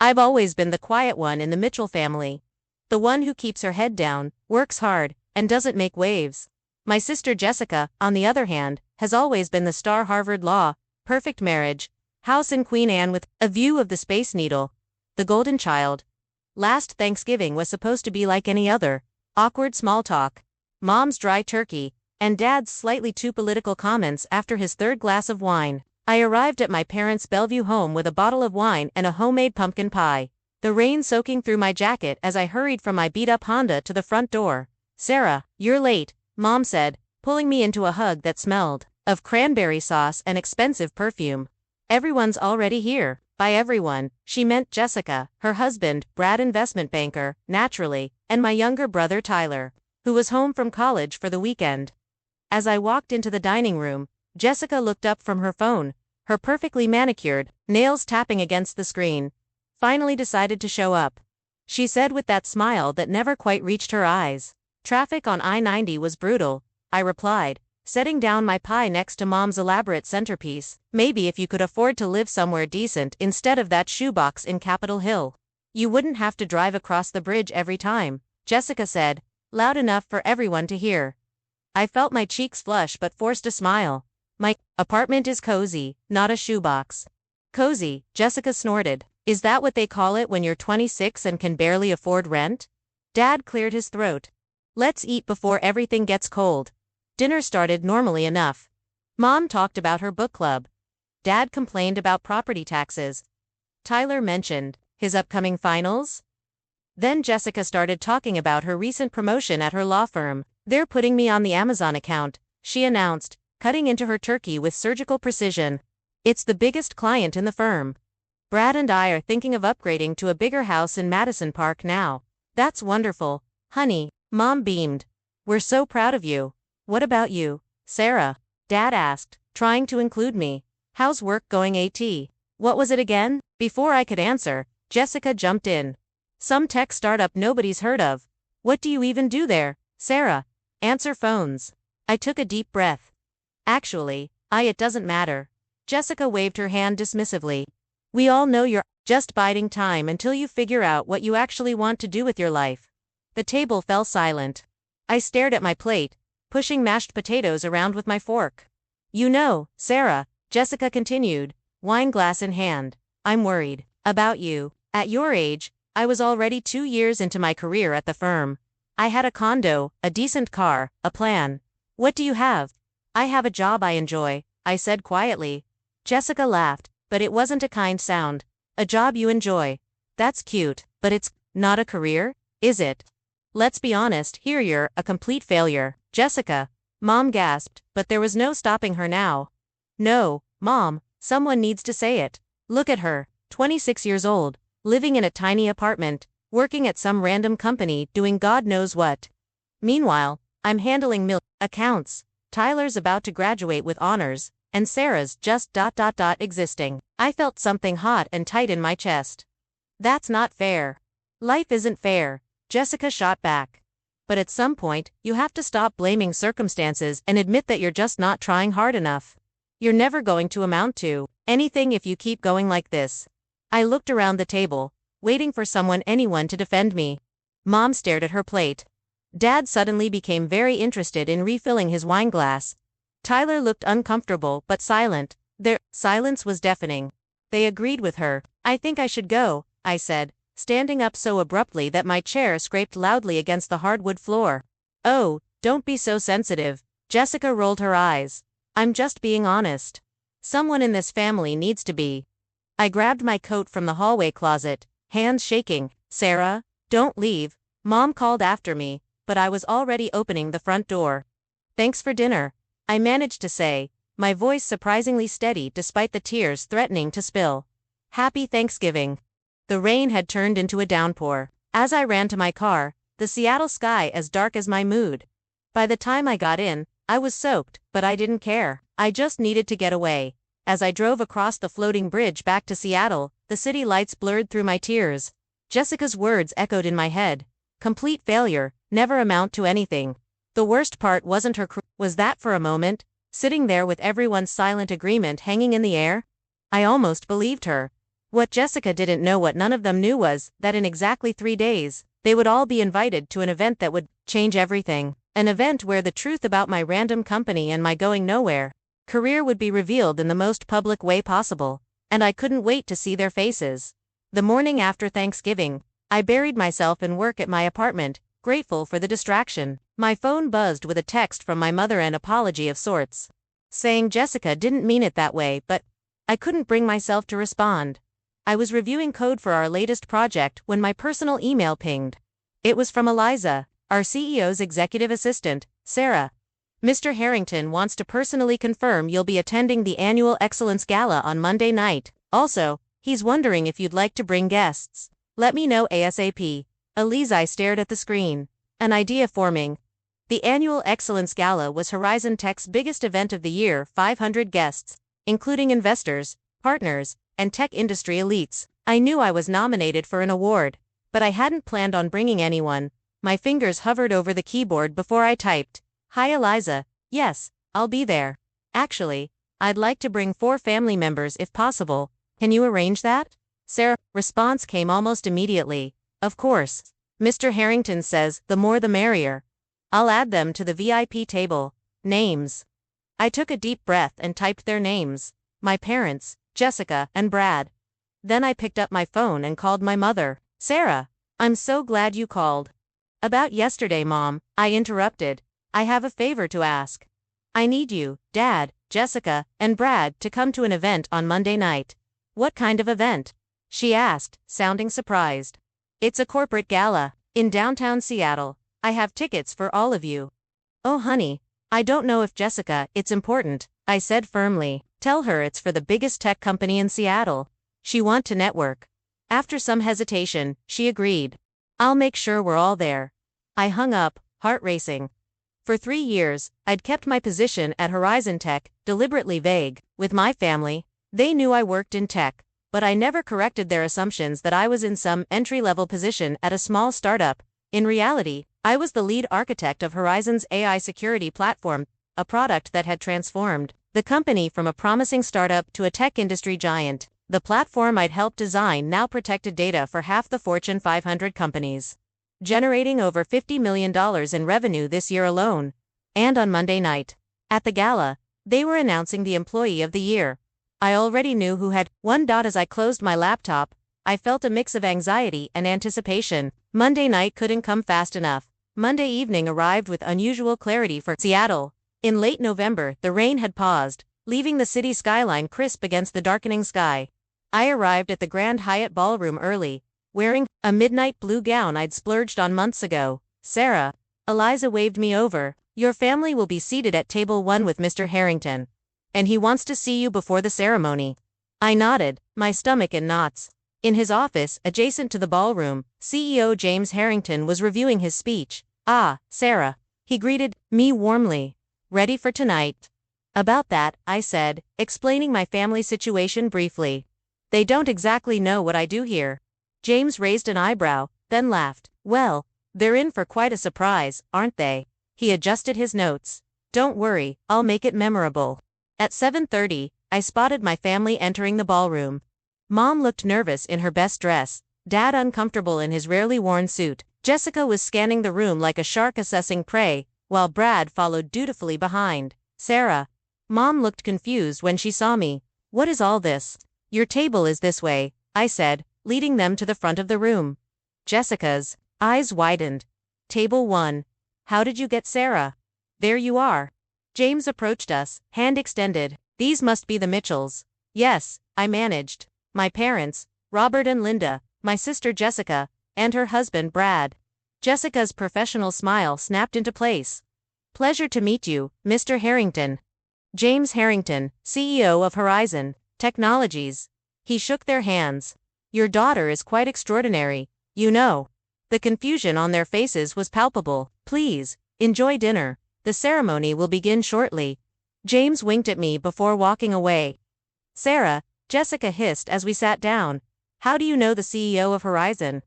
I've always been the quiet one in the Mitchell family. The one who keeps her head down, works hard, and doesn't make waves. My sister Jessica, on the other hand, has always been the star Harvard Law, perfect marriage, house in Queen Anne with a view of the Space Needle. The golden child. Last Thanksgiving was supposed to be like any other. Awkward small talk. Mom's dry turkey, and Dad's slightly too political comments after his third glass of wine. I arrived at my parents' Bellevue home with a bottle of wine and a homemade pumpkin pie. The rain soaking through my jacket as I hurried from my beat-up Honda to the front door. "Sarah, you're late," Mom said, pulling me into a hug that smelled of cranberry sauce and expensive perfume. "Everyone's already here." By everyone, she meant Jessica, her husband, Brad, investment banker, naturally, and my younger brother Tyler, who was home from college for the weekend. As I walked into the dining room, Jessica looked up from her phone, her perfectly manicured nails tapping against the screen. "Finally decided to show up," she said with that smile that never quite reached her eyes. "Traffic on I-90 was brutal," I replied, setting down my pie next to Mom's elaborate centerpiece. "Maybe if you could afford to live somewhere decent instead of that shoebox in Capitol Hill, you wouldn't have to drive across the bridge every time," Jessica said, loud enough for everyone to hear. I felt my cheeks flush but forced a smile. "My apartment is cozy, not a shoebox." "Cozy," Jessica snorted. "Is that what they call it when you're 26 and can barely afford rent?" Dad cleared his throat. "Let's eat before everything gets cold." Dinner started normally enough. Mom talked about her book club. Dad complained about property taxes. Tyler mentioned his upcoming finals. Then Jessica started talking about her recent promotion at her law firm. "They're putting me on the Amazon account," she announced, cutting into her turkey with surgical precision. "It's the biggest client in the firm. Brad and I are thinking of upgrading to a bigger house in Madison Park now." "That's wonderful, honey," Mom beamed. "We're so proud of you." "What about you, Sarah?" Dad asked, trying to include me. "How's work going at?" "What was it again?" Before I could answer, Jessica jumped in. "Some tech startup nobody's heard of." "What do you even do there, Sarah?" "Answer phones." I took a deep breath. "Actually, it doesn't matter." Jessica waved her hand dismissively. "We all know you're just biding time until you figure out what you actually want to do with your life." The table fell silent. I stared at my plate, pushing mashed potatoes around with my fork. "You know, Sarah," Jessica continued, wine glass in hand, "I'm worried about you. At your age, I was already 2 years into my career at the firm. I had a condo, a decent car, a plan." "What do you have?" "I have a job I enjoy," I said quietly. Jessica laughed, but it wasn't a kind sound. "A job you enjoy. That's cute, but it's not a career, is it? Let's be honest, here you're a complete failure." "Jessica," Mom gasped, but there was no stopping her now. "No, Mom, someone needs to say it. Look at her, 26 years old, living in a tiny apartment, working at some random company doing God knows what. Meanwhile, I'm handling accounts. Tyler's about to graduate with honors, and Sarah's just existing." I felt something hot and tight in my chest. "That's not fair." "Life isn't fair," Jessica shot back. "But at some point, you have to stop blaming circumstances and admit that you're just not trying hard enough. You're never going to amount to anything if you keep going like this." I looked around the table, waiting for anyone to defend me. Mom stared at her plate. Dad suddenly became very interested in refilling his wine glass. Tyler looked uncomfortable but silent. Their silence was deafening. They agreed with her. "I think I should go," I said, standing up so abruptly that my chair scraped loudly against the hardwood floor. "Oh, don't be so sensitive," Jessica rolled her eyes. "I'm just being honest. Someone in this family needs to be." I grabbed my coat from the hallway closet, hands shaking. "Sarah, don't leave," Mom called after me, but I was already opening the front door. "Thanks for dinner," I managed to say, my voice surprisingly steady despite the tears threatening to spill. "Happy Thanksgiving." The rain had turned into a downpour. As I ran to my car, the Seattle sky as dark as my mood. By the time I got in, I was soaked, but I didn't care. I just needed to get away. As I drove across the floating bridge back to Seattle, the city lights blurred through my tears. Jessica's words echoed in my head. Complete failure, never amount to anything. The worst part wasn't her was that for a moment, sitting there with everyone's silent agreement hanging in the air? I almost believed her. What Jessica didn't know, what none of them knew, was that in exactly 3 days, they would all be invited to an event that would change everything. An event where the truth about my random company and my going nowhere career would be revealed in the most public way possible, and I couldn't wait to see their faces. The morning after Thanksgiving, I buried myself in work at my apartment, grateful for the distraction. My phone buzzed with a text from my mother, an apology of sorts, saying Jessica didn't mean it that way, but I couldn't bring myself to respond. I was reviewing code for our latest project when my personal email pinged. It was from Eliza, our CEO's executive assistant. Sarah, Mr. Harrington wants to personally confirm you'll be attending the annual Excellence Gala on Monday night. Also, he's wondering if you'd like to bring guests. Let me know ASAP. Eliza. I stared at the screen, an idea forming. The annual Excellence Gala was Horizon Tech's biggest event of the year, 500 guests, including investors, partners, and tech industry elites. I knew I was nominated for an award, but I hadn't planned on bringing anyone. My fingers hovered over the keyboard before I typed, "Hi Eliza, yes, I'll be there. Actually, I'd like to bring 4 family members if possible. Can you arrange that?" Sarah's response came almost immediately. "Of course. Mr. Harrington says the more the merrier. I'll add them to the VIP table. Names." I took a deep breath and typed their names. My parents, Jessica and Brad. Then I picked up my phone and called my mother. "Sarah, I'm so glad you called." "About yesterday, Mom," I interrupted. "I have a favor to ask. I need you, Dad, Jessica, and Brad to come to an event on Monday night." "What kind of event?" she asked, sounding surprised. "It's a corporate gala in downtown Seattle. I have tickets for all of you." "Oh honey, I don't know if Jessica, it's important," I said firmly. "Tell her it's for the biggest tech company in Seattle. She want to network." After some hesitation, she agreed. "I'll make sure we're all there." I hung up, heart racing. For 3 years, I'd kept my position at Horizon Tech deliberately vague. With my family, they knew I worked in tech, but I never corrected their assumptions that I was in some entry-level position at a small startup. In reality, I was the lead architect of Horizon's AI security platform, a product that had transformed the company from a promising startup to a tech industry giant. The platform I'd helped design now protected data for half the Fortune 500 companies, generating over $50 million in revenue this year alone. And on Monday night, at the gala, they were announcing the Employee of the Year. I already knew who had won. As I closed my laptop, I felt a mix of anxiety and anticipation. Monday night couldn't come fast enough. Monday evening arrived with unusual clarity for Seattle. In late November, the rain had paused, leaving the city skyline crisp against the darkening sky. I arrived at the Grand Hyatt Ballroom early, wearing a midnight blue gown I'd splurged on months ago. "Sarah," Eliza waved me over, "your family will be seated at table 1 with Mr. Harrington, and he wants to see you before the ceremony." I nodded, my stomach in knots. In his office, adjacent to the ballroom, CEO James Harrington was reviewing his speech. "Ah, Sarah," he greeted me warmly. "Ready for tonight?" "About that," I said, explaining my family situation briefly. "They don't exactly know what I do here." James raised an eyebrow, then laughed. "Well, they're in for quite a surprise, aren't they?" He adjusted his notes. "Don't worry, I'll make it memorable." At 7:30, I spotted my family entering the ballroom. Mom looked nervous in her best dress, Dad uncomfortable in his rarely worn suit. Jessica was scanning the room like a shark assessing prey, while Brad followed dutifully behind. "Sarah." Mom looked confused when she saw me. "What is all this?" "Your table is this way," I said, leading them to the front of the room. Jessica's eyes widened. "Table 1. How did you get Sarah?" "There you are." James approached us, hand extended. "These must be the Mitchells." "Yes," I managed. "My parents, Robert and Linda, my sister Jessica, and her husband Brad." Jessica's professional smile snapped into place. "Pleasure to meet you, Mr. Harrington." James Harrington, CEO of Horizon Technologies. He shook their hands. "Your daughter is quite extraordinary, you know." The confusion on their faces was palpable. "Please, enjoy dinner. The ceremony will begin shortly." James winked at me before walking away. "Sarah," Jessica hissed as we sat down, "how do you know the CEO of Horizon?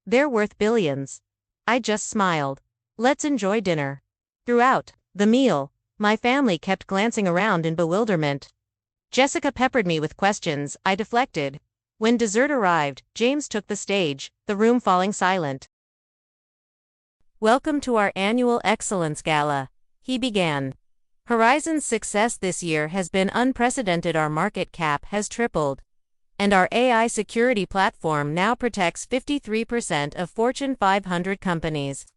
They're worth billions." I just smiled. "Let's enjoy dinner." Throughout the meal, my family kept glancing around in bewilderment. Jessica peppered me with questions. I deflected. When dessert arrived, James took the stage, the room falling silent. "Welcome to our annual Excellence Gala," he began. "Horizon's success this year has been unprecedented. Our market cap has tripled. And our AI security platform now protects 53% of Fortune 500 companies."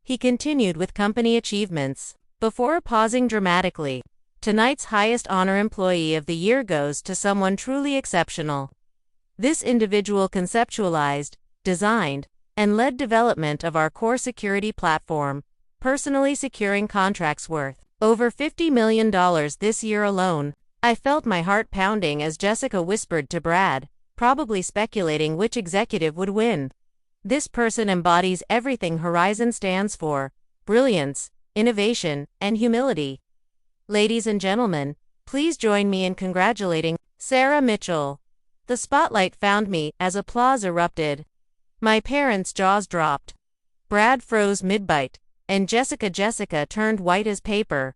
He continued with company achievements, before pausing dramatically. "Tonight's highest honor Employee of the Year goes to someone truly exceptional. This individual conceptualized, designed, and led development of our core security platform, personally securing contracts worth over $50 million this year alone." I felt my heart pounding as Jessica whispered to Brad, probably speculating which executive would win. "This person embodies everything Horizon stands for: brilliance, innovation, and humility. Ladies and gentlemen, please join me in congratulating Sarah Mitchell." The spotlight found me as applause erupted. My parents' jaws dropped. Brad froze mid-bite, and Jessica turned white as paper.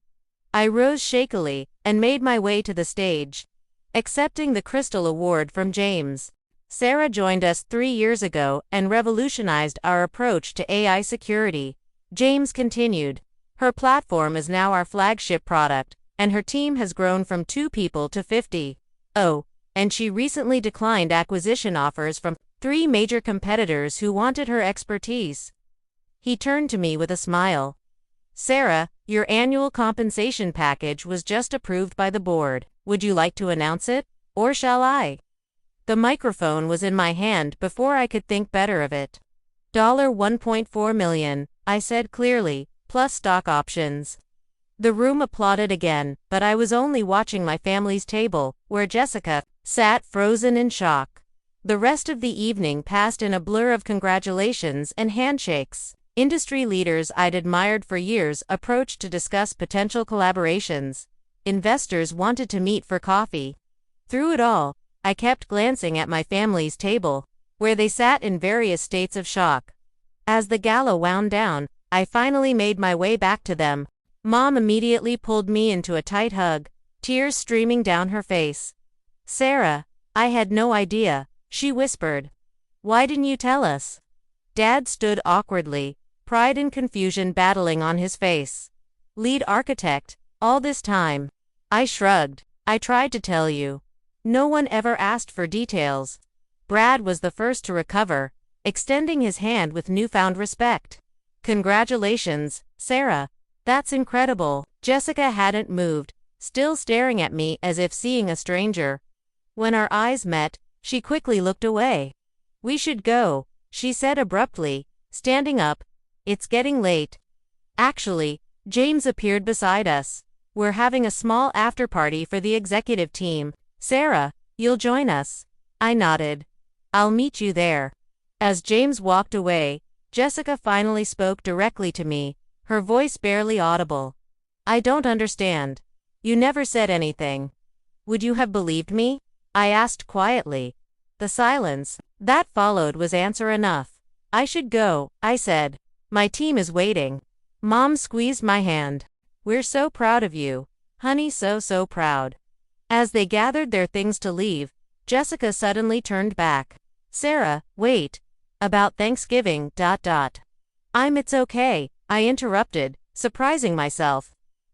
I rose shakily and made my way to the stage. Accepting the Crystal Award from James, Sarah joined us 3 years ago and revolutionized our approach to AI security. James continued. "Her platform is now our flagship product, and her team has grown from 2 people to 50. Oh, and she recently declined acquisition offers from 3 major competitors who wanted her expertise." He turned to me with a smile. "Sarah, your annual compensation package was just approved by the board. Would you like to announce it, or shall I?" The microphone was in my hand before I could think better of it. $1.4 million, I said clearly, plus stock options. The room applauded again, but I was only watching my family's table, where Jessica sat frozen in shock. The rest of the evening passed in a blur of congratulations and handshakes. Industry leaders I'd admired for years approached to discuss potential collaborations. Investors wanted to meet for coffee. Through it all, I kept glancing at my family's table, where they sat in various states of shock. As the gala wound down, I finally made my way back to them. Mom immediately pulled me into a tight hug, tears streaming down her face. "Sarah, I had no idea," she whispered. "Why didn't you tell us?" Dad stood awkwardly, pride and confusion battling on his face. "Lead architect, all this time." I shrugged. "I tried to tell you. No one ever asked for details." Brad was the first to recover, extending his hand with newfound respect. "Congratulations, Sarah. That's incredible." Jessica hadn't moved, still staring at me as if seeing a stranger. When our eyes met, she quickly looked away. "We should go," she said abruptly, standing up. "It's getting late." Actually, James appeared beside us. "We're having a small after-party for the executive team. Sarah, you'll join us?" I nodded. "I'll meet you there." As James walked away, Jessica finally spoke directly to me, her voice barely audible. "I don't understand. You never said anything. Would you have believed me?" I asked quietly. The silence that followed was answer enough. "I should go," I said. "My team is waiting." Mom squeezed my hand. "We're so proud of you, honey, so proud." As they gathered their things to leave, Jessica suddenly turned back. "Sarah, wait. About Thanksgiving, .. It's okay," I interrupted, surprising myself.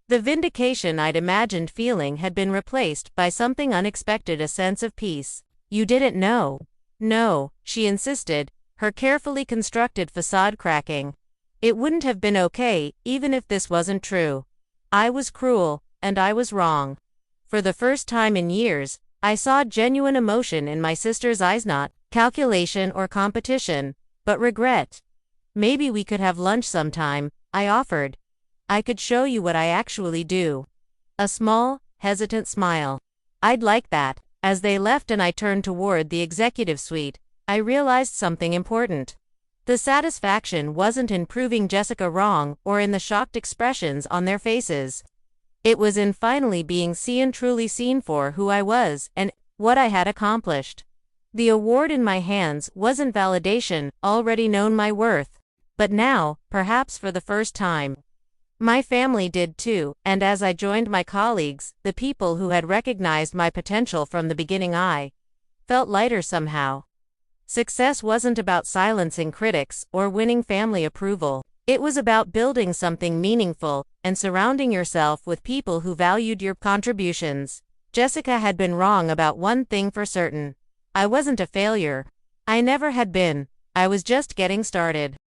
The vindication I'd imagined feeling had been replaced by something unexpected, a sense of peace. "You didn't know?" "No," she insisted, her carefully constructed facade cracking. "It wouldn't have been okay, even if this wasn't true. I was cruel, and I was wrong." For the first time in years, I saw genuine emotion in my sister's eyes, not calculation or competition, but regret. "Maybe we could have lunch sometime," I offered. "I could show you what I actually do." A small, hesitant smile. "I'd like that." As they left and I turned toward the executive suite, I realized something important. The satisfaction wasn't in proving Jessica wrong or in the shocked expressions on their faces. It was in finally being seen, truly seen for who I was and what I had accomplished. The award in my hands wasn't validation, already known my worth. But now, perhaps for the first time, my family did too, and as I joined my colleagues, the people who had recognized my potential from the beginning, I felt lighter somehow. Success wasn't about silencing critics or winning family approval. It was about building something meaningful and surrounding yourself with people who valued your contributions. Jessica had been wrong about one thing for certain. I wasn't a failure. I never had been. I was just getting started.